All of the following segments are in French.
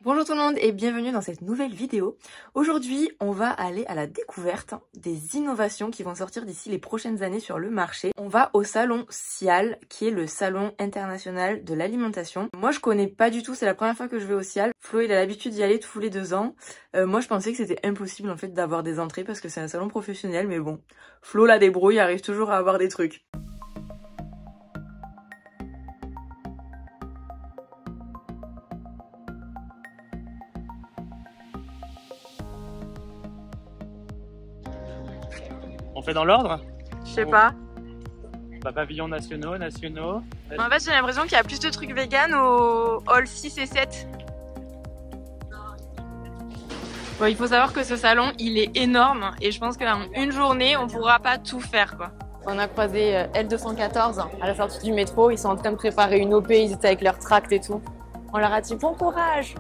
Bonjour tout le monde et bienvenue dans cette nouvelle vidéo. Aujourd'hui, on va aller à la découverte des innovations qui vont sortir d'ici les prochaines années sur le marché. On va au salon SIAL, qui est le salon international de l'alimentation. Moi, je connais pas du tout, c'est la première fois que je vais au SIAL. Flo, il a l'habitude d'y aller tous les 2 ans. Moi, je pensais que c'était impossible en fait d'avoir des entrées parce que c'est un salon professionnel, mais bon, Flo la débrouille, arrive toujours à avoir des trucs. On fait dans l'ordre? Je sais pas. Pavillons nationaux. En fait, j'ai l'impression qu'il y a plus de trucs vegan au hall 6 et 7. Bon, il faut savoir que ce salon, il est énorme et je pense qu'en une journée, on pourra pas tout faire, quoi. On a croisé L214 à la sortie du métro. Ils sont en train de préparer une OP, ils étaient avec leur tract et tout. On leur a dit bon courage.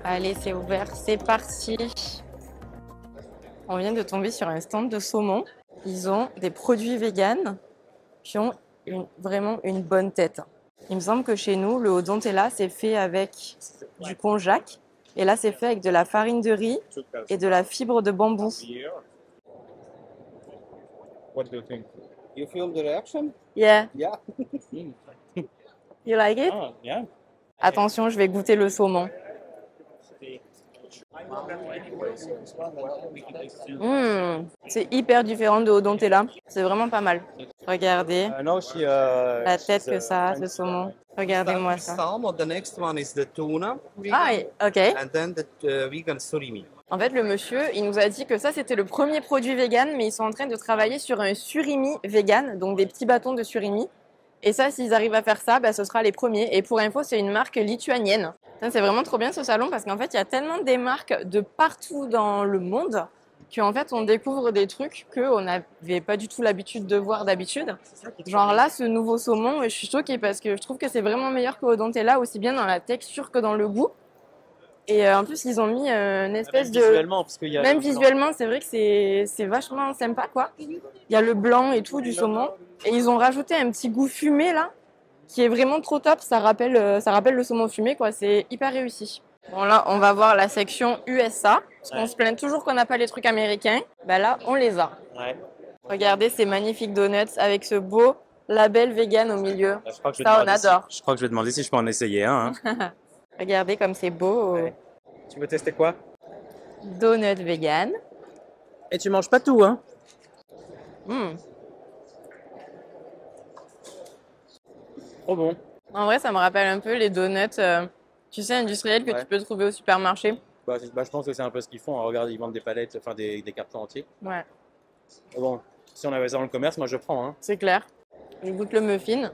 Allez, c'est ouvert, c'est parti. On vient de tomber sur un stand de saumon. Ils ont des produits véganes qui ont vraiment une bonne tête. Il me semble que chez nous, le Odontella, c'est fait avec du konjac. Et là, c'est fait avec de la farine de riz et de la fibre de bambou. What do you think? You feel the reaction? Yeah. Yeah. You like it? Oh, yeah. Attention, je vais goûter le saumon. C'est hyper différent de Odontella. C'est vraiment pas mal. Regardez la tête que ça a, ce saumon. Regardez-moi ça. Salmon. The next one is the tuna. Ah, ok. And then the vegan surimi. En fait, le monsieur, il nous a dit que ça, c'était le premier produit vegan, mais ils sont en train de travailler sur un surimi vegan, donc des petits bâtons de surimi. Et ça, s'ils arrivent à faire ça, bah, ce sera les premiers. Et pour info, c'est une marque lituanienne. C'est vraiment trop bien ce salon parce qu'en fait, il y a tellement des marques de partout dans le monde qu'en fait, on découvre des trucs qu'on n'avait pas du tout l'habitude de voir d'habitude. Genre là, ce nouveau saumon, je suis choquée parce que je trouve que c'est vraiment meilleur que Odontella, aussi bien dans la texture que dans le goût. Et en plus, ils ont mis une espèce de... Visuellement, parce qu'il y a Même visuellement, c'est vrai que c'est vachement sympa, quoi. Il y a le blanc et tout du saumon. Et ils ont rajouté un petit goût fumé, là, qui est vraiment trop top. Ça rappelle le saumon fumé, quoi. C'est hyper réussi. Bon, là, on va voir la section USA. Parce qu'on se plaint toujours qu'on n'a pas les trucs américains. Bah là, on les a. Ouais. Regardez ces magnifiques donuts avec ce beau label vegan au milieu. Je Ça, on adore. Je crois que je vais demander si je peux en essayer un. Hein. Regardez comme c'est beau. Ouais. Tu veux tester quoi? Donut vegan. Et tu manges pas tout, hein? Trop bon. En vrai, ça me rappelle un peu les donuts, tu sais, industriels que tu peux trouver au supermarché. Je pense que c'est un peu ce qu'ils font. Regarde, ils vendent des palettes, enfin des cartons entiers. Ouais. Bon, si on avait ça dans le commerce, moi je prends. Hein. C'est clair. Je goûte le muffin.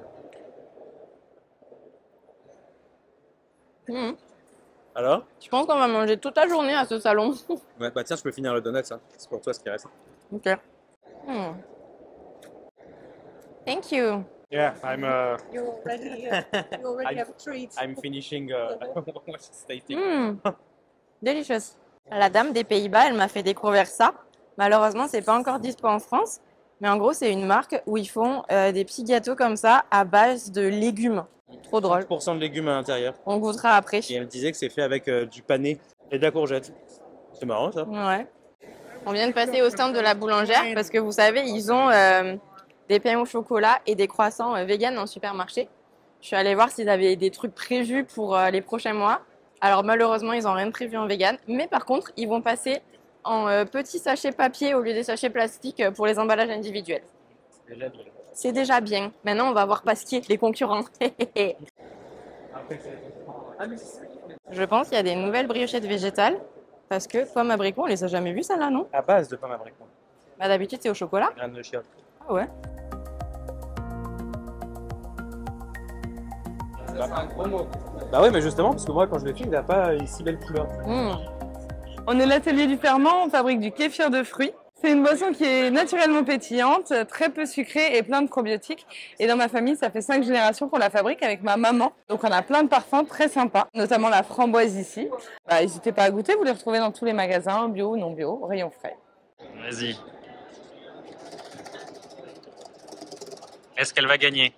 Alors? Je pense qu'on va manger toute la journée à ce salon. Ouais, bah tiens, je peux finir le donut, ça. C'est pour toi ce qui reste. Ok. Thank you. Yeah, I'm. You already have a treat. I'm finishing. Tasting. Delicious. La dame des Pays-Bas, elle m'a fait découvrir ça. Malheureusement, c'est pas encore dispo en France. Mais en gros, c'est une marque où ils font des petits gâteaux comme ça à base de légumes. Trop drôle. 30% de légumes à l'intérieur. On goûtera après. Et elle me disait que c'est fait avec du pané et de la courgette. C'est marrant ça. Ouais. On vient de passer au stand de la boulangère parce que vous savez, ils ont des pains au chocolat et des croissants vegan dans le supermarché. Je suis allée voir s'ils avaient des trucs prévus pour les prochains mois. Alors malheureusement, ils n'ont rien prévu en vegan. Mais par contre, ils vont passer en petits sachets papier au lieu des sachets plastiques pour les emballages individuels. C'est déjà bien. Maintenant, on va voir Pasquier, les concurrents. Je pense qu'il y a des nouvelles briochettes végétales. Parce que pommes abricots, on les a jamais vues, celles-là, non? À base de pommes abricots. Bah, d'habitude, c'est au chocolat. Graines de chiottes. Ah ouais. Bah ouais, mais justement, parce que moi, quand je le fais, il n'a pas une si belle couleur. On est l'atelier du ferment, on fabrique du kéfir de fruits. C'est une boisson qui est naturellement pétillante, très peu sucrée et plein de probiotiques. Et dans ma famille, ça fait 5 générations qu'on la fabrique avec ma maman. Donc on a plein de parfums très sympas, notamment la framboise ici. Bah, n'hésitez pas à goûter, vous les retrouvez dans tous les magasins, bio ou non bio, rayon frais. Vas-y. Est-ce qu'elle va gagner?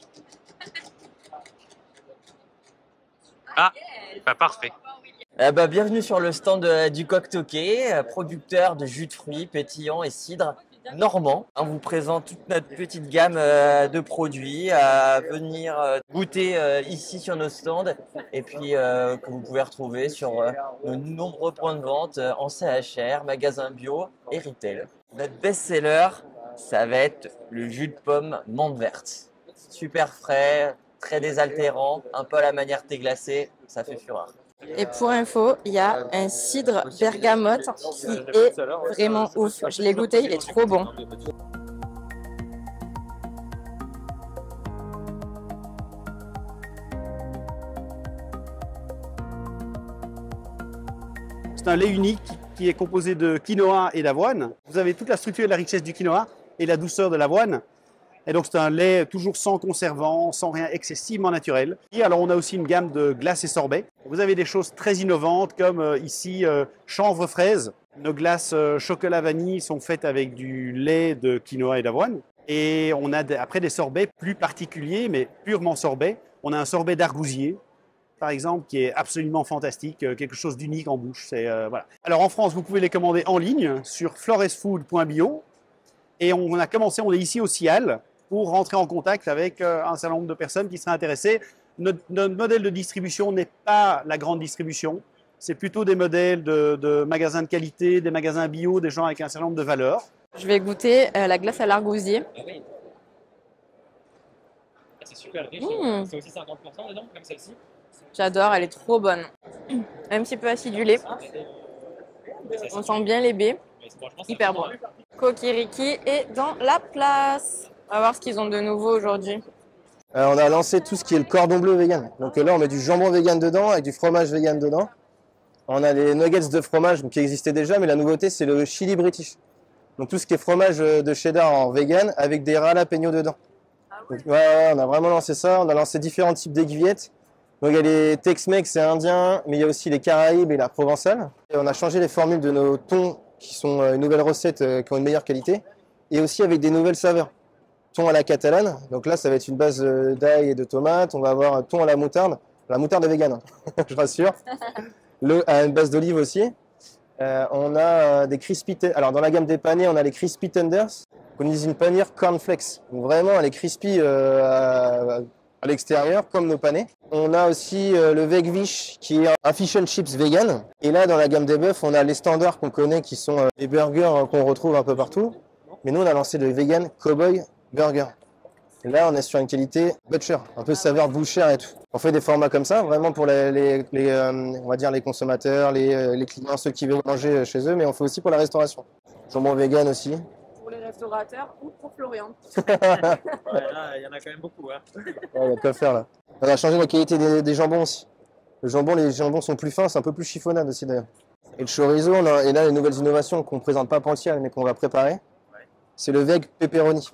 Ah, Bah, parfait. Bienvenue sur le stand du Coq Toqué, producteur de jus de fruits pétillants et cidre normand. On vous présente toute notre petite gamme de produits à venir goûter ici sur nos stands et puis que vous pouvez retrouver sur nos nombreux points de vente en CHR, magasins bio et retail. Notre best-seller, ça va être le jus de pomme menthe verte. Super frais, très désaltérant, un peu à la manière thé glacé, ça fait fureur. Et pour info, il y a un cidre bergamote qui est vraiment ouf. Je l'ai goûté, il est trop bon. C'est un lait unique qui est composé de quinoa et d'avoine. Vous avez toute la structure et la richesse du quinoa et la douceur de l'avoine. Et donc c'est un lait toujours sans conservant, sans rien, excessivement naturel. Et alors on a aussi une gamme de glaces et sorbets. Vous avez des choses très innovantes comme ici chanvre fraise. Nos glaces chocolat vanille sont faites avec du lait de quinoa et d'avoine. Et on a après des sorbets plus particuliers, mais purement sorbets. On a un sorbet d'argousier, par exemple, qui est absolument fantastique, quelque chose d'unique en bouche. Voilà. Alors en France, vous pouvez les commander en ligne sur floresfood.bio. Et on est ici au Cial, pour rentrer en contact avec un certain nombre de personnes qui seraient intéressées. Notre modèle de distribution n'est pas la grande distribution, c'est plutôt des modèles de magasins de qualité, des magasins bio, des gens avec un certain nombre de valeurs. Je vais goûter la glace à l'argousier. Oui. C'est super riche. C'est aussi 50% dedans, comme celle-ci. J'adore, elle est trop bonne. Un petit peu acidulée. On sent bien les baies. Hyper bon. Kokiriki est dans la place. On va voir ce qu'ils ont de nouveau aujourd'hui. On a lancé tout ce qui est le cordon bleu vegan. Donc là, on met du jambon vegan dedans avec du fromage vegan dedans. On a les nuggets de fromage qui existaient déjà, mais la nouveauté, c'est le chili british. Donc tout ce qui est fromage de cheddar en vegan avec des jalapeños dedans. Donc, ouais, on a vraiment lancé ça. On a lancé différents types d'aiguillettes. Donc il y a les Tex-Mex et indiens, mais il y a aussi les Caraïbes et la provençale. Et on a changé les formules de nos thons, qui sont une nouvelle recette qui ont une meilleure qualité, et aussi avec des nouvelles saveurs. Thon à la catalane, donc là ça va être une base d'ail et de tomates. On va avoir un thon à la moutarde est vegan, hein, je rassure. À une base d'olive aussi. On a des crispy, alors dans la gamme des panés, on a les crispy tenders, qu'on utilise une panière cornflakes. Donc vraiment elle est crispy à l'extérieur comme nos panés. On a aussi le Vegvish qui est un fish and chips vegan. Et là dans la gamme des bœufs, on a les standards qu'on connaît qui sont les burgers qu'on retrouve un peu partout. Mais nous on a lancé le vegan cowboy burger. Et là, on est sur une qualité butcher, un peu saveur bouchère et tout. On fait des formats comme ça, vraiment pour on va dire les consommateurs, les clients, ceux qui veulent manger chez eux, mais on fait aussi pour la restauration. Jambon vegan aussi. Pour les restaurateurs ou pour Florian. Ouais, là, il y en a quand même beaucoup. Hein. Ouais, il y a de quoi faire là. On a changé la qualité des jambons aussi. Les jambons sont plus fins, c'est un peu plus chiffonnade aussi d'ailleurs. Et le chorizo, et là les nouvelles innovations qu'on ne présente pas entière mais qu'on va préparer, c'est le veg pepperoni.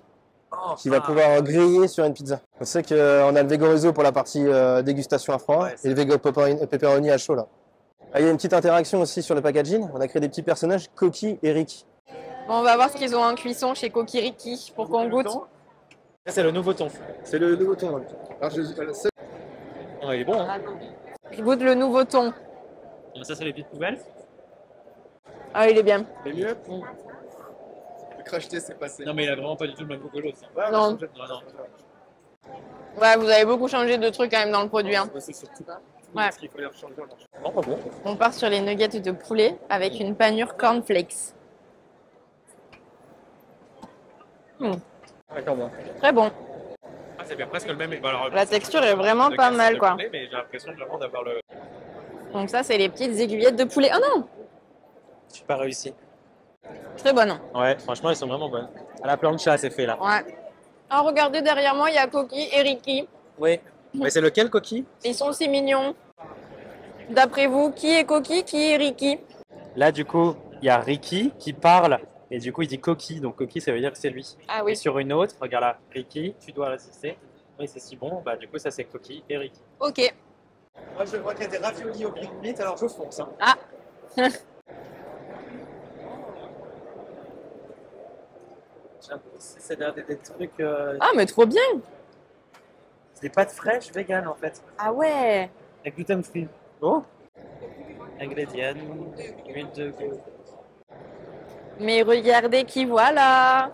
Qui va pouvoir griller sur une pizza. On sait qu'on a le Vegorizo pour la partie dégustation à froid et le Vego pepperoni à chaud là. Il y a une petite interaction aussi sur le packaging. On a créé des petits personnages, Coqui et Ricky. Bon, on va voir ce qu'ils ont en cuisson chez Kokiriki pour qu'on goûte. Ça, c'est le nouveau thon. C'est le nouveau thon. Il est bon. Hein. Je goûte le nouveau thon. Ça, c'est les petites poubelles. Ah, il est bien. C'est mieux. Le cracheté, c'est passé. Non, mais il a vraiment pas du tout le même goût que l'autre. Non. Non. Ouais, vous avez beaucoup changé de trucs quand même dans le produit. Hein. C'est surtout Ouais. ce qu'il faut leur changer. Non, pas bon. On part sur les nuggets de poulet avec une panure cornflakes. D'accord, bon. Très bon. Ah, c'est bien presque le même. Alors, La texture est vraiment pas mal, quoi. Poulet, mais j'ai l'impression vraiment d'avoir le. Donc ça, c'est les petites aiguillettes de poulet. Oh non! J'ai pas réussi. Très bonne. Ouais, franchement, elles sont vraiment bonnes. À la plancha, c'est fait là. Ouais. Ah, regardez, derrière moi, il y a Coqui et Ricky. Oui. Mais c'est lequel, Coqui? Ils sont si mignons. D'après vous, qui est Coqui, qui est Ricky? Là, du coup, il y a Ricky qui parle. Et du coup, il dit Coqui. Donc, Coqui, ça veut dire que c'est lui. Ah Et oui. sur une autre, regarde là, Ricky, tu dois résister. Oui, c'est si bon. Bah, du coup, ça, c'est Coqui et Ricky. Ok. Moi, je vois qu'il y a des raviolis au grille meat, alors je fonce. Hein. Ah. C'est des trucs. Ah, mais trop bien. C'est des pâtes fraîches vegan en fait. Ah ouais. Avec gluten free. Oh. Ingrédients, huile de coco. Mais regardez qui voilà.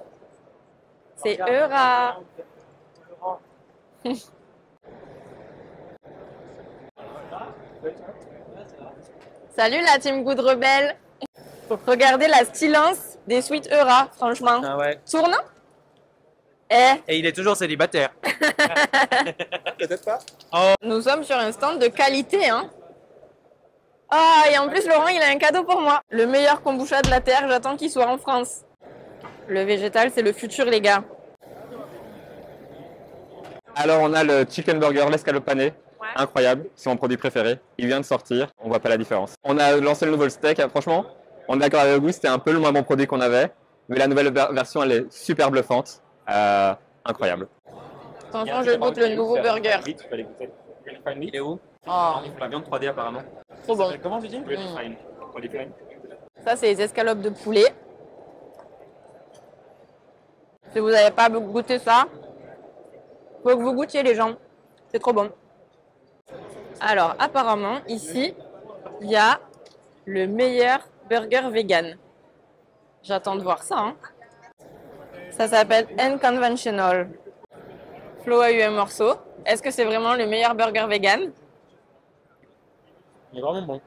C'est Eura. Salut la team Good Rebelle. Regardez la stylance des suites Eura, franchement. Ah ouais. Tourne. Eh, Et il est toujours célibataire. Peut-être pas. nous sommes sur un stand de qualité, hein. Ah, et en plus, Laurent, il a un cadeau pour moi. Le meilleur kombucha de la Terre, j'attends qu'il soit en France. Le végétal, c'est le futur, les gars. Alors, on a le chicken burger, l'escalope pané. Incroyable, c'est mon produit préféré. Il vient de sortir, on voit pas la différence. On a lancé le nouveau steak, franchement, on est d'accord avec vous, c'était un peu le moins bon produit qu'on avait. Mais la nouvelle version, elle est super bluffante. Incroyable. Attention, je goûte le nouveau burger. Il est où? Oh, La viande 3D apparemment. trop bon. Comment tu dis? Ça, c'est les escalopes de poulet. Si vous n'avez pas goûté ça, faut que vous goûtiez, les gens. C'est trop bon. Alors, apparemment, ici, il y a le meilleur burger vegan. J'attends de voir ça, hein. Ça s'appelle Unconventional. Flo a eu un morceau. Est-ce que c'est vraiment le meilleur burger vegan? Il est vraiment bon.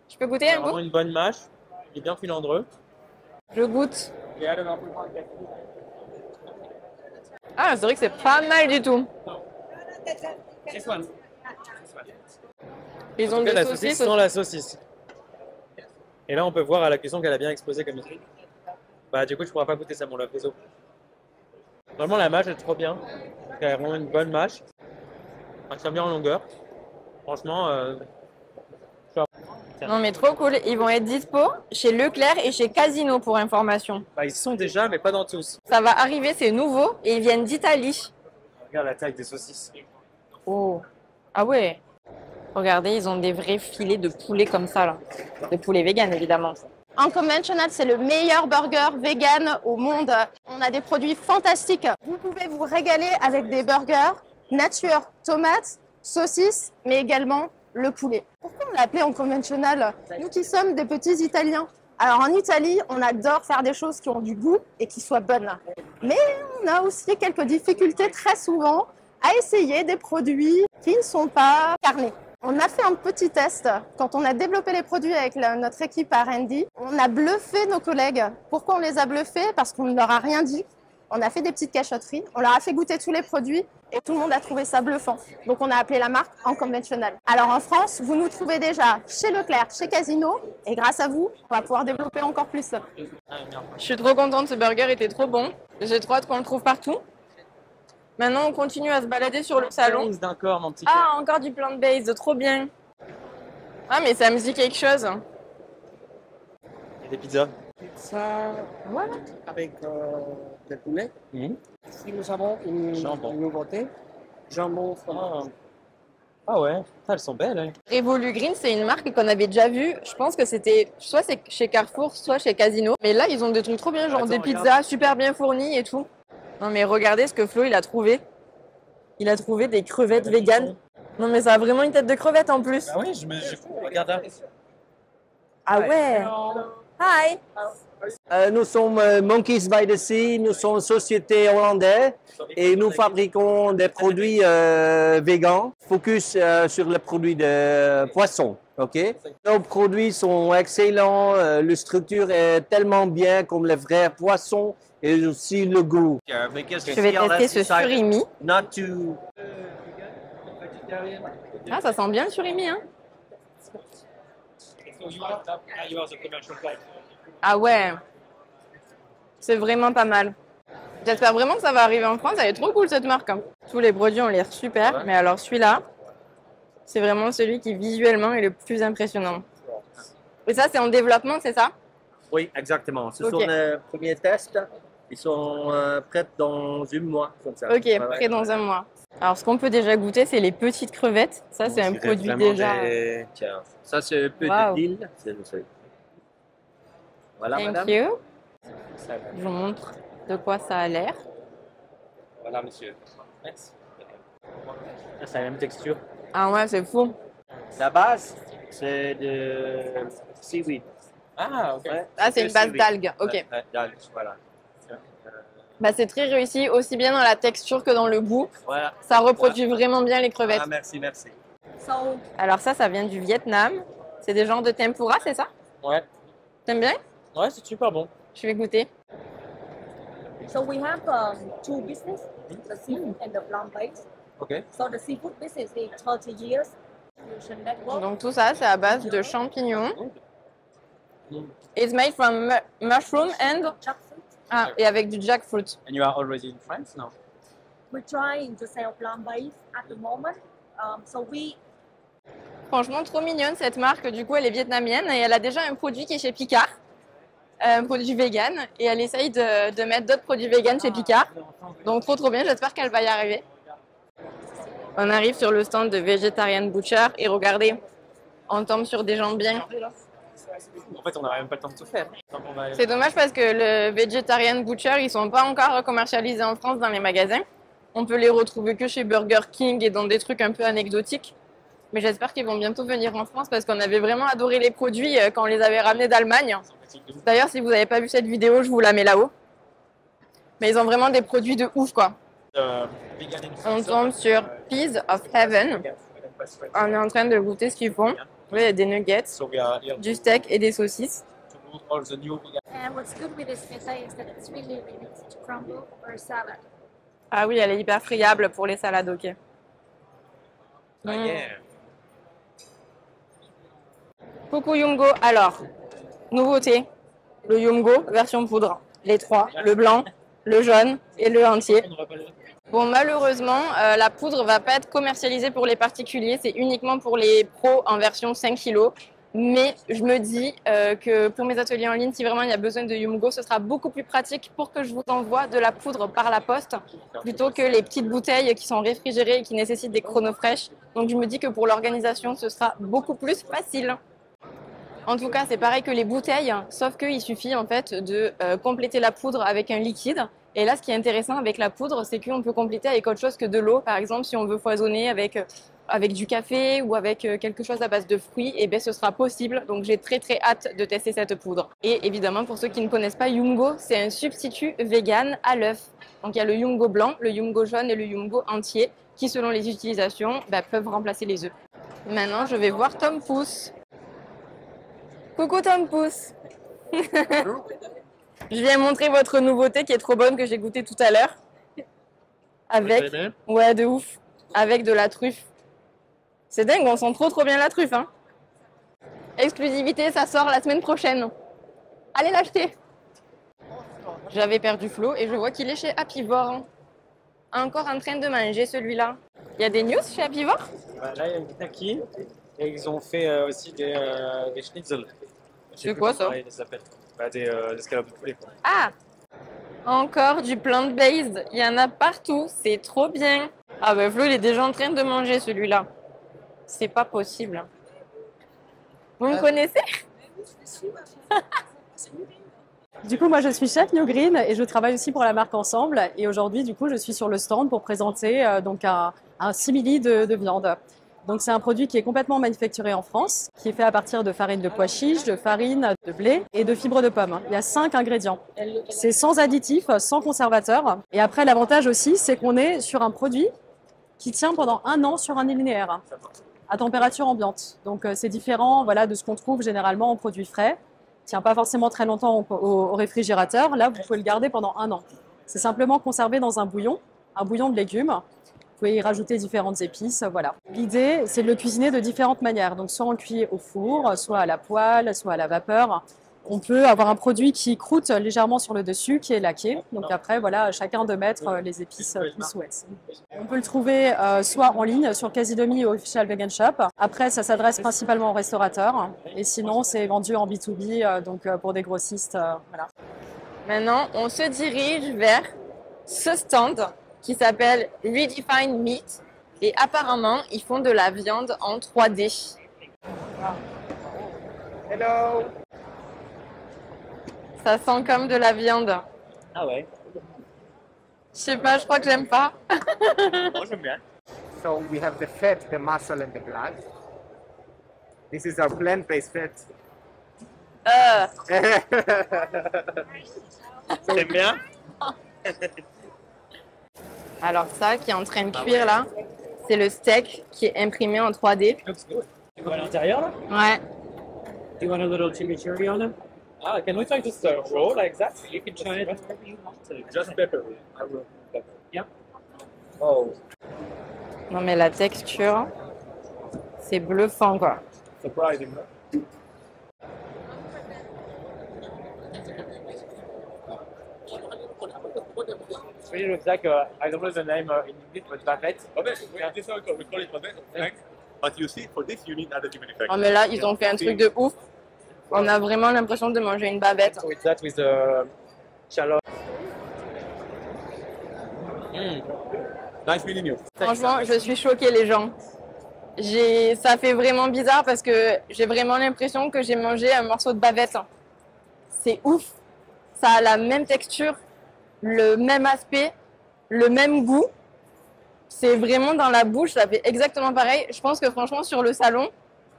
Je peux goûter Il y un a vraiment goût? une bonne mâche. Il est bien filandreux. Je goûte. Ah, c'est vrai que c'est pas mal du tout. Ils ont En tout cas, des la saucisses. saucisse sans la saucisse. Et là, on peut voir à la cuisson qu'elle a bien explosé comme ici. Bah, du coup, je pourrais pas goûter ça, mon love réseau. Vraiment, la mâche est trop bien. Elle a vraiment une bonne mâche. Elle tient bien en longueur. Franchement, Non mais trop cool, ils vont être dispo chez Leclerc et chez Casino pour information. bah, ils sont déjà, mais pas dans tous. Ça va arriver, c'est nouveau et ils viennent d'Italie. Regarde la taille des saucisses. Oh. Ah ouais. Regardez, ils ont des vrais filets de poulet comme ça là. De poulet vegan évidemment. Unconventional, c'est le meilleur burger vegan au monde. On a des produits fantastiques. Vous pouvez vous régaler avec des burgers nature, tomates, saucisses, mais également le poulet. Pourquoi on l'a appelé Unconventional? Nous qui sommes des petits Italiens. Alors en Italie, on adore faire des choses qui ont du goût et qui soient bonnes. Mais on a aussi quelques difficultés très souvent à essayer des produits qui ne sont pas carnés. On a fait un petit test quand on a développé les produits avec notre équipe R&D. On a bluffé nos collègues. Pourquoi on les a bluffés? Parce qu'on ne leur a rien dit. On a fait des petites cachotteries. On leur a fait goûter tous les produits et tout le monde a trouvé ça bluffant. Donc on a appelé la marque Unconventional. Alors en France, vous nous trouvez déjà chez Leclerc, chez Casino. Et grâce à vous, on va pouvoir développer encore plus. Je suis trop contente, ce burger était trop bon. J'ai trop hâte qu'on le trouve partout. Maintenant, on continue à se balader sur le salon. D'un corps, mon petit. Ah, encore du plant-based, trop bien. Ah, mais ça me dit quelque chose. Il y a des pizzas. Ça, Voilà. avec le poulet. Mhm. Ici, nous avons une Jambon. nouveauté. Jambon fromage. Ah ouais, ça, elles sont belles. Hein. Revolu Green, c'est une marque qu'on avait déjà vue. Je pense que c'était soit c'est chez Carrefour, soit chez Casino. Mais là, ils ont des trucs trop bien, genre Attends, des regarde. pizzas super bien fournies et tout. Non, mais regardez ce que Flo, il a trouvé. Il a trouvé des crevettes véganes. Non, mais ça a vraiment une tête de crevette en plus. Ah oui, j'ai fou, regarde là. Ah ouais. Hi. Nous sommes Monkeys by the Sea, nous sommes une société hollandaise et nous fabriquons des produits végans, focus sur les produits de poisson. Okay? Nos produits sont excellents, la structure est tellement bien comme les vrais poissons et aussi le goût. Je vais tester ce surimi. Not too... Ah, ça sent bien le surimi, hein. Ah ouais. C'est vraiment pas mal. J'espère vraiment que ça va arriver en France. Elle est trop cool cette marque. Hein. Tous les produits ont l'air super. Mais alors celui-là, c'est vraiment celui qui visuellement est le plus impressionnant. Et ça, c'est en développement, c'est ça? Oui, exactement. Ce Ok. sont les premiers tests. Ils sont prêts dans un mois. Comme ça. Ok, prêt dans un mois. Alors ce qu'on peut déjà goûter, c'est les petites crevettes. Ça, c'est un produit déjà... Tiens, ça c'est un peu Wow. de l'île. Voilà, Thank madame. you. Je vous montre de quoi ça a l'air. Voilà, monsieur. Merci. Ça a la même texture. Ah ouais, c'est fou. La base, C'est de seaweed. Ah, ok. Ouais. Ah, c'est une base d'algues. Ok. Ouais, d'algues, voilà. Bah, c'est très réussi, aussi bien dans la texture que dans le goût. Voilà. Ça reproduit vraiment bien les crevettes. Ah, merci, merci. Alors ça vient du Vietnam. C'est des genres de tempura, c'est ça? Ouais. T'aimes bien? Ouais, c'est super bon. Je vais goûter. So we have two business, the seafood and the plant-based. Ok. So the seafood business is 30 years. Fusion network. Donc tout ça, c'est à base de champignons. It's made from mushroom and... Ah, et avec du jackfruit. And you are already in France now? We're trying to sell plant-based at the moment. So we Franchement, trop mignonne cette marque. Du coup, elle est vietnamienne et elle a déjà un produit qui est chez Picard. Un produit vegan. Et elle essaye de mettre d'autres produits vegan chez Picard. Donc trop bien, j'espère qu'elle va y arriver. On arrive sur le stand de Vegetarian Butcher et regardez, on tombe sur des gens bien. En fait, on n'aurait même pas le temps de tout faire. C'est dommage parce que le Vegetarian Butcher, ils sont pas encore commercialisés en France dans les magasins. On peut les retrouver que chez Burger King et dans des trucs un peu anecdotiques. Mais j'espère qu'ils vont bientôt venir en France parce qu'on avait vraiment adoré les produits quand on les avait ramenés d'Allemagne. D'ailleurs, si vous n'avez pas vu cette vidéo, je vous la mets là-haut. Mais ils ont vraiment des produits de ouf, quoi. On tombe sur Peas of Heaven. On est en train de goûter ce qu'ils font. Oui, il y a des nuggets, du steak et des saucisses. and what's good with this feta is that it's really easy to crumble or salad. Ah oui, elle est hyper friable pour les salades, ok. Ah, yeah. Coucou Yumgo. Alors, nouveauté, le Yumgo version poudre. Les trois, le blanc, le jaune et le entier. Bon, malheureusement, la poudre va pas être commercialisée pour les particuliers. C'est uniquement pour les pros en version 5 kg. Mais je me dis que pour mes ateliers en ligne, si vraiment il y a besoin de Yumgo, ce sera beaucoup plus pratique pour que je vous envoie de la poudre par la poste plutôt que les petites bouteilles qui sont réfrigérées et qui nécessitent des chronofresh. Donc je me dis que pour l'organisation, ce sera beaucoup plus facile. En tout cas, c'est pareil que les bouteilles, sauf qu'il suffit en fait de compléter la poudre avec un liquide. Et là, ce qui est intéressant avec la poudre, c'est qu'on peut compléter avec autre chose que de l'eau. Par exemple, si on veut foisonner avec du café ou avec quelque chose à base de fruits, et bien ce sera possible. Donc j'ai très hâte de tester cette poudre. Et évidemment, pour ceux qui ne connaissent pas Yumgo, c'est un substitut vegan à l'œuf. Donc il y a le Yumgo blanc, le Yumgo jaune et le Yumgo entier qui, selon les utilisations, peuvent remplacer les œufs. Maintenant, je vais voir Tom Pouce. Coucou Tom Pouce. Je viens montrer votre nouveauté qui est trop bonne que j'ai goûtée tout à l'heure. Avec, ouais, de ouf, avec de la truffe. C'est dingue, on sent trop bien la truffe, hein. Exclusivité, ça sort la semaine prochaine. Allez l'acheter. J'avais perdu Flo et je vois qu'il est chez Apivore. Encore en train de manger celui-là. Il y a des news chez Apivore? Là, il y a une Kentucky et ils ont fait aussi des schnitzel. C'est quoi ça? Ils s'appellent des escalopes de poulet. Quoi. Ah! Encore du plant-based. Il y en a partout. C'est trop bien. Ah bah Flo, il est déjà en train de manger celui-là. C'est pas possible. Vous me connaissez? Du coup, moi, je suis chef New Green et je travaille aussi pour la marque Ensemble. Et aujourd'hui, du coup, je suis sur le stand pour présenter donc un simili de viande. Donc, c'est un produit qui est complètement manufacturé en France, qui est fait à partir de farine de pois chiches, de farine de blé et de fibres de pomme. Il y a 5 ingrédients. C'est sans additifs, sans conservateurs. Et après, l'avantage aussi, c'est qu'on est sur un produit qui tient pendant 1 an sur un île linéaire à température ambiante. Donc, c'est différent, voilà, de ce qu'on trouve généralement en produits frais. Tient pas forcément très longtemps au réfrigérateur. Là, vous pouvez le garder pendant 1 an. C'est simplement conservé dans un bouillon de légumes. Vous pouvez y rajouter différentes épices, voilà. L'idée, c'est de le cuisiner de différentes manières. Donc, soit on le cuit au four, soit à la poêle, soit à la vapeur. On peut avoir un produit qui croûte légèrement sur le dessus, qui est laqué. Donc après, voilà, à chacun de mettre les épices qu'il souhaite. On peut le trouver soit en ligne sur Casidomi ou Official Vegan Shop. Après, ça s'adresse principalement aux restaurateurs. Et sinon, c'est vendu en B2B, donc pour des grossistes. Voilà. Maintenant, on se dirige vers ce stand qui s'appelle Redefine Meat. Et apparemment, ils font de la viande en 3D. Hello. Ça sent comme de la viande. Ah ouais. Je sais pas, je crois que j'aime pas. Moi j'aime bien. So we have the fat, the muscle and the blood. This is our plant-based fat. T'aimes bien? Alors ça qui est en train de cuire là, c'est le steak qui est imprimé en 3D. Tu vois à l'intérieur là? Ouais. Do you want a little chimichurri on it? Ah, can we try just raw like that? You can try it. Just pepper. Yeah. Oh. Non mais la texture, c'est bluffant quoi. Surprising. It really looks like I don't know the name in English, but bavette. We call it bavette, right? But you see, for this you need additive manufacturing. Non mais là ils ont fait un truc de ouf. On a vraiment l'impression de manger une bavette. With that, with the shallot. Nice meeting you. Franchement, je suis choquée les gens. Ça fait vraiment bizarre parce que j'ai vraiment l'impression que j'ai mangé un morceau de bavette. C'est ouf. Ça a la même texture, le même aspect, le même goût. C'est vraiment dans la bouche, ça fait exactement pareil. Je pense que franchement sur le salon,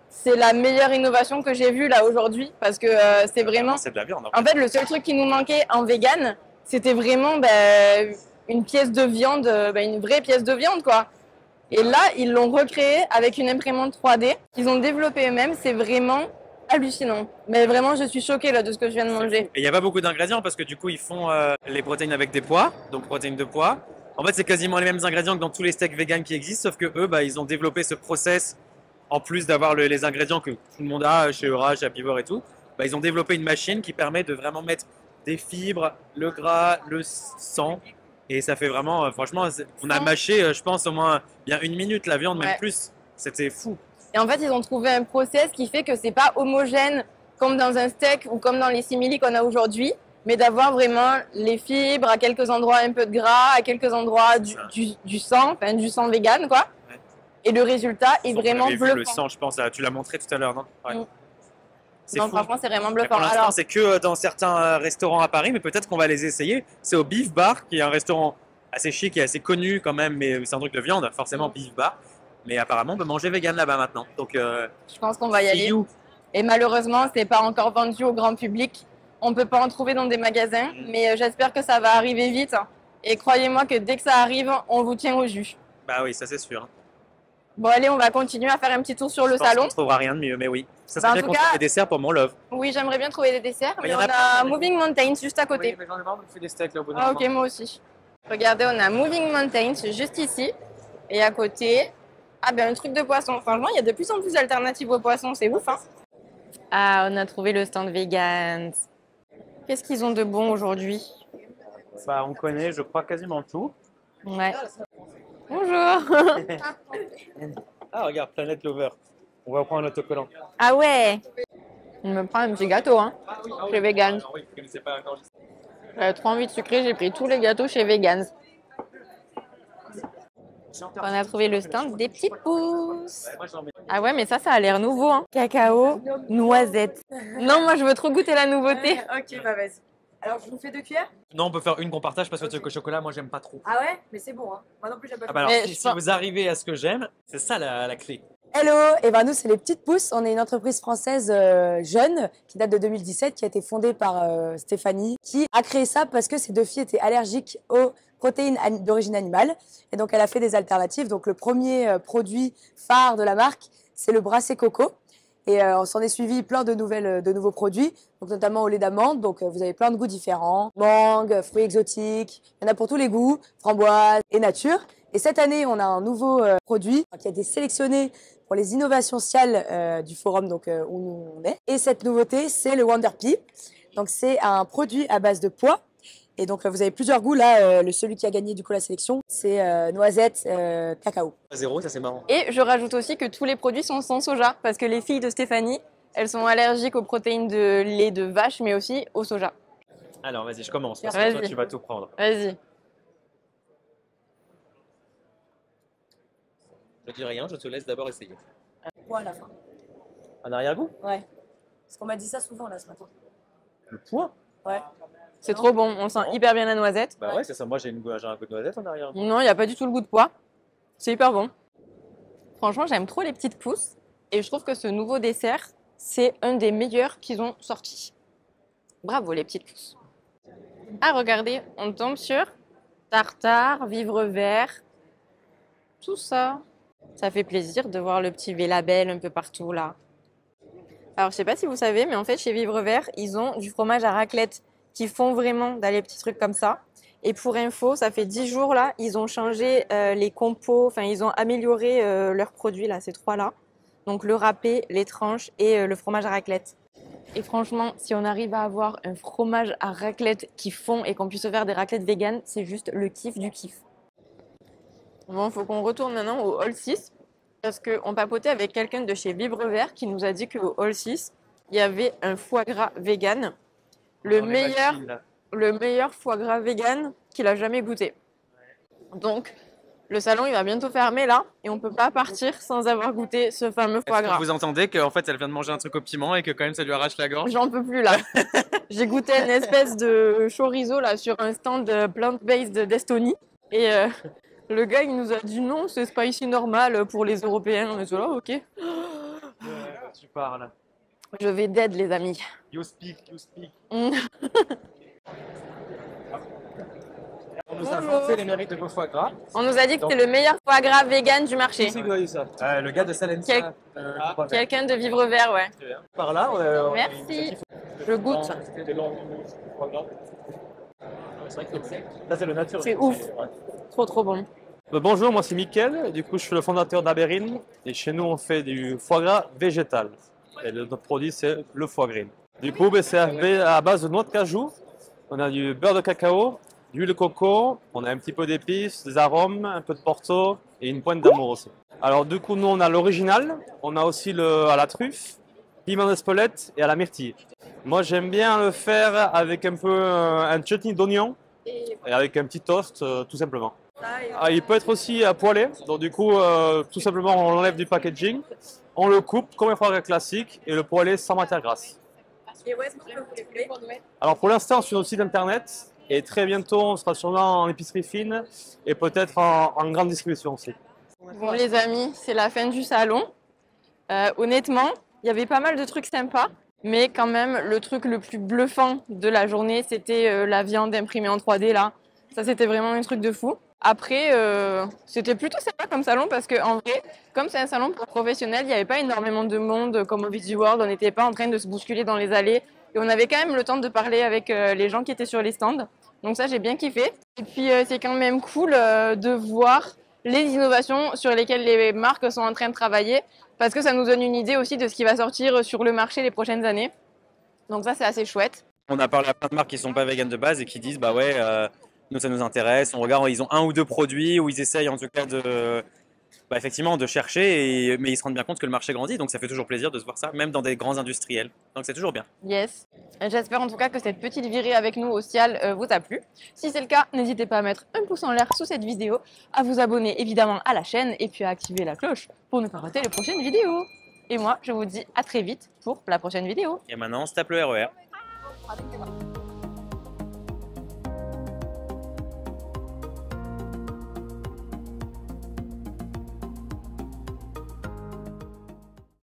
c'est la meilleure innovation que j'ai vue là aujourd'hui parce que c'est vraiment... C'est de la viande. En fait, le seul truc qui nous manquait en vegan, c'était vraiment une pièce de viande, une vraie pièce de viande quoi. Et là, ils l'ont recréé avec une imprimante 3D qu'ils ont développée eux-mêmes. C'est vraiment hallucinant. Mais vraiment, je suis choquée là de ce que je viens de manger. Et il n'y a pas beaucoup d'ingrédients parce que du coup, ils font les protéines avec des pois, donc protéines de pois. En fait, c'est quasiment les mêmes ingrédients que dans tous les steaks vegan qui existent, sauf que eux, ils ont développé ce process en plus d'avoir les ingrédients que tout le monde a chez Eura, chez Apivore et tout. Ils ont développé une machine qui permet de vraiment mettre des fibres, le gras, le sang. Et ça fait vraiment, franchement, on a mâché, je pense, au moins bien 1 minute la viande, même plus. C'était fou. Et en fait, ils ont trouvé un process qui fait que c'est pas homogène comme dans un steak ou comme dans les simili qu'on a aujourd'hui, mais d'avoir vraiment les fibres, à quelques endroits un peu de gras, à quelques endroits du sang, enfin du sang vegan, quoi. Ouais. Et le résultat est vraiment bluffant. Le sang, je pense, là, tu l'as montré tout à l'heure, non? Ouais. Non, franchement, c'est vraiment bluffant. Pour l'instant, c'est que dans certains restaurants à Paris, mais peut-être qu'on va les essayer. C'est au Beef Bar, qui est un restaurant assez chic et assez connu quand même, mais c'est un truc de viande, forcément Beef Bar. Mais apparemment, on peut manger vegan là-bas maintenant. Donc, je pense qu'on va y aller. Et malheureusement, c'est pas encore vendu au grand public. On peut pas en trouver dans des magasins, mais j'espère que ça va arriver vite. Et croyez-moi que dès que ça arrive, on vous tient au jus. Bah oui, ça c'est sûr. Bon, allez, on va continuer à faire un petit tour sur le salon. On ne trouvera rien de mieux, mais oui. Ça serait bien qu'on trouve des desserts pour mon love. Oui, j'aimerais bien trouver des desserts. Mais y en on a a Moving Mountains juste à côté. Oui, mais j'en ai marre de faire des steaks là au bout d'un Ah, moment. ok, moi aussi. Regardez, on a Moving Mountains juste ici. Et à côté, un truc de poisson. Franchement, il y a de plus en plus d'alternatives aux poissons. C'est ouf, hein. Ah, on a trouvé le stand vegan. Qu'est-ce qu'ils ont de bon aujourd'hui? On connaît, je crois, quasiment tout. Ouais. Bonjour. Ah, regarde, Planet Lover. On va prendre un autocollant. Ah ouais. On me prend un petit gâteau, hein. Chez Vegan. Oui, vous connaissez pas encore l'histoire. J'avais trop envie de sucré, j'ai pris tous les gâteaux chez Vegan. On a trouvé le stand des petits pousses. Ah ouais, mais ça a l'air nouveau, hein. Cacao, noisette. Non, moi je veux trop goûter la nouveauté. Ok, bah vas-y. Alors, je vous fais 2 cuillères? Non, on peut faire une qu'on partage parce que le chocolat, moi, j'aime pas trop. Ah ouais? Mais c'est bon, hein. Moi non plus, j'aime pas trop. Alors, si vous arrivez à ce que j'aime, c'est ça la clé. Hello, et ben nous c'est les Petites Pousses. On est une entreprise française jeune qui date de 2017, qui a été fondée par Stéphanie, qui a créé ça parce que ces 2 filles étaient allergiques aux protéines d'origine animale. Et donc elle a fait des alternatives. Donc le premier produit phare de la marque, c'est le brassé coco. Et on s'en est suivi plein de nouveaux produits, donc notamment au lait d'amande. Donc vous avez plein de goûts différents, mangue, fruits exotiques, il y en a pour tous les goûts, framboise et nature. Et cette année, on a un nouveau produit qui a été sélectionné pour les innovations sociales du forum où on est. Et cette nouveauté, c'est le Wonder Pea. Donc c'est un produit à base de pois. Et donc vous avez plusieurs goûts. Là, celui qui a gagné du coup la sélection, c'est noisette, cacao. 0, ça c'est marrant. Et je rajoute aussi que tous les produits sont sans soja, parce que les filles de Stéphanie, elles sont allergiques aux protéines de lait de vache, mais aussi au soja. Alors vas-y, je commence, parce que toi tu vas tout prendre. Vas-y. Je dis rien, je te laisse d'abord essayer. Pois à la fin. Un arrière-goût? Ouais. Parce qu'on m'a dit ça souvent là ce matin. Le pois? Ouais. C'est trop bon, on sent hyper bien la noisette. Bah ouais, c'est ça, moi j'ai un goût de noisette en arrière-goût. Non, il n'y a pas du tout le goût de pois. C'est hyper bon. Franchement, j'aime trop les petites pousses. Et je trouve que ce nouveau dessert, c'est un des meilleurs qu'ils ont sorti. Bravo les petites pousses. Ah, regardez, on tombe sur tartare, vivre vert, tout ça. Ça fait plaisir de voir le petit V-Label un peu partout là. Alors, je sais pas si vous savez, mais en fait, chez Vivre Vert, ils ont du fromage à raclette qui font vraiment dans les petits trucs comme ça. Et pour info, ça fait 10 jours là, ils ont changé les compos, enfin, ils ont amélioré leurs produits là, ces trois-là. Donc, le râpé, les tranches et le fromage à raclette. Et franchement, si on arrive à avoir un fromage à raclette qui fond et qu'on puisse faire des raclettes véganes, c'est juste le kiff du kiff. Bon, il faut qu'on retourne maintenant au hall 6 parce qu'on papotait avec quelqu'un de chez Vivre Vert qui nous a dit qu'au hall 6, il y avait un foie gras vegan, le meilleur foie gras vegan qu'il a jamais goûté. Donc, le salon, il va bientôt fermer là et on peut pas partir sans avoir goûté ce fameux foie gras. Vous entendez qu'en fait, elle vient de manger un truc au piment et que quand même, ça lui arrache la gorge? J'en peux plus là. J'ai goûté une espèce de chorizo là sur un stand plant-based d'Estonie et le gars, il nous a dit non, c'est spicy normal pour les Européens. On est là, ok. Tu parles. Je vais dead, les amis. You speak, you speak. On nous a vanté les mérites de vos foie gras. On nous a dit que c'était le meilleur foie gras vegan du marché. Qui c'est qui a eu ça? Le gars de Salentia. Quelqu'un de Vivre Vert, ouais. Par là, merci. Je goûte. Ça, c'est le nature. C'est ouf. Trop bon. Bonjour, moi c'est Mickaël, du coup je suis le fondateur d'Aberrin et chez nous on fait du foie gras végétal et notre produit c'est le foie gras. Du coup c'est à base de noix de cajou, on a du beurre de cacao, d'huile de coco, on a un petit peu d'épices, des arômes, un peu de porto et une pointe d'amour aussi. Alors du coup nous on a l'original, on a aussi à la truffe, piment d'Espelette et à la myrtille. Moi j'aime bien le faire avec un peu un chutney d'oignon et avec un petit toast tout simplement. Ah, il peut être aussi poêlé, donc du coup tout simplement on l'enlève du packaging, on le coupe comme un foie gras classique et le poêlé sans matière grasse. Et où est-ce qu'on peut vous les couper? Alors pour l'instant sur notre site internet et très bientôt on sera sûrement en épicerie fine et peut-être en grande distribution aussi. Bon les amis, c'est la fin du salon. Honnêtement, il y avait pas mal de trucs sympas, mais quand même le truc le plus bluffant de la journée c'était la viande imprimée en 3D là. Ça c'était vraiment un truc de fou. Après, c'était plutôt sympa comme salon parce qu'en vrai, comme c'est un salon pour professionnels, il n'y avait pas énormément de monde comme au Busy World, on n'était pas en train de se bousculer dans les allées et on avait quand même le temps de parler avec les gens qui étaient sur les stands. Donc ça, j'ai bien kiffé. Et puis, c'est quand même cool de voir les innovations sur lesquelles les marques sont en train de travailler parce que ça nous donne une idée aussi de ce qui va sortir sur le marché les prochaines années. Donc ça, c'est assez chouette. On a parlé à plein de marques qui ne sont pas véganes de base et qui disent bah ouais, nous ça nous intéresse. On regarde, ils ont un ou deux produits où ils essayent en tout cas de, effectivement, de chercher, mais ils se rendent bien compte que le marché grandit. Donc ça fait toujours plaisir de se voir ça, même dans des grands industriels. Donc c'est toujours bien. Yes. J'espère en tout cas que cette petite virée avec nous au Cial vous a plu. Si c'est le cas, n'hésitez pas à mettre un pouce en l'air sous cette vidéo, à vous abonner évidemment à la chaîne et puis à activer la cloche pour ne pas rater les prochaines vidéos. Et moi, je vous dis à très vite pour la prochaine vidéo. Et maintenant, on se tape le RER.